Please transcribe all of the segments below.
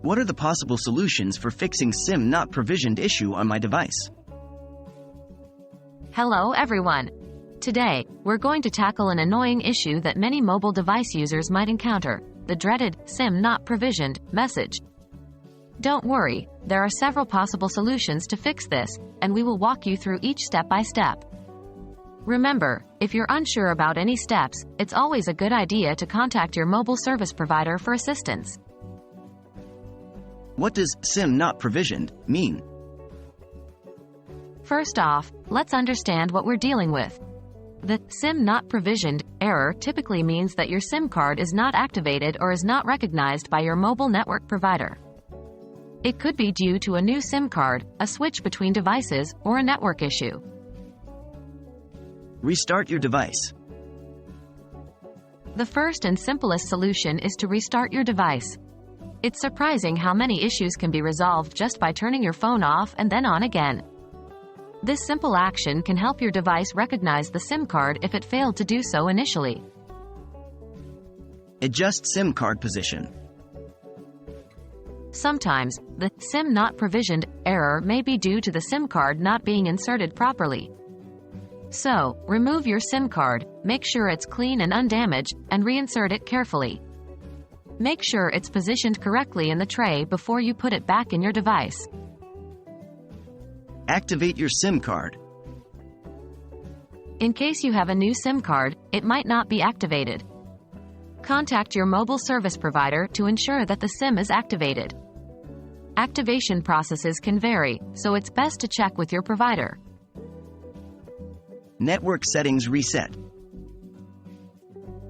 What are the possible solutions for fixing SIM not provisioned issue on my device? Hello everyone. Today, we're going to tackle an annoying issue that many mobile device users might encounter, the dreaded SIM not provisioned message. Don't worry, there are several possible solutions to fix this, and we will walk you through each step by step. Remember, if you're unsure about any steps, it's always a good idea to contact your mobile service provider for assistance. What does SIM not provisioned mean? First off, let's understand what we're dealing with. The SIM not provisioned error typically means that your SIM card is not activated or is not recognized by your mobile network provider. It could be due to a new SIM card, a switch between devices, or a network issue. Restart your device. The first and simplest solution is to restart your device. It's surprising how many issues can be resolved just by turning your phone off and then on again. This simple action can help your device recognize the SIM card if it failed to do so initially. Adjust SIM card position. Sometimes, the SIM not provisioned error may be due to the SIM card not being inserted properly. So, remove your SIM card, make sure it's clean and undamaged, and reinsert it carefully. Make sure it's positioned correctly in the tray before you put it back in your device. Activate your SIM card. In case you have a new SIM card, it might not be activated. Contact your mobile service provider to ensure that the SIM is activated. Activation processes can vary, so it's best to check with your provider. Network settings reset.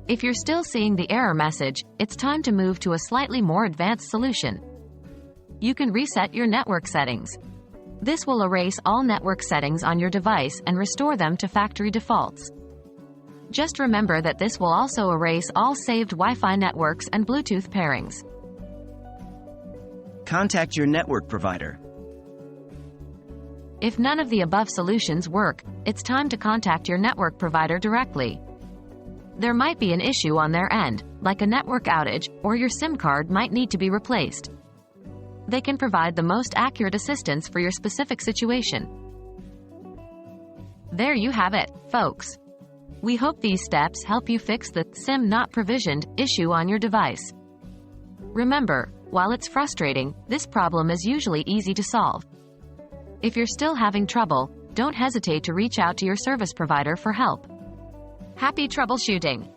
If you're still seeing the error message, it's time to move to a slightly more advanced solution. You can reset your network settings. This will erase all network settings on your device and restore them to factory defaults. Just remember that this will also erase all saved Wi-Fi networks and Bluetooth pairings. Contact your network provider. If none of the above solutions work, it's time to contact your network provider directly. There might be an issue on their end, like a network outage, or your SIM card might need to be replaced. They can provide the most accurate assistance for your specific situation. There you have it, folks. We hope these steps help you fix the SIM not provisioned issue on your device. Remember, while it's frustrating, this problem is usually easy to solve. If you're still having trouble, don't hesitate to reach out to your service provider for help. Happy troubleshooting!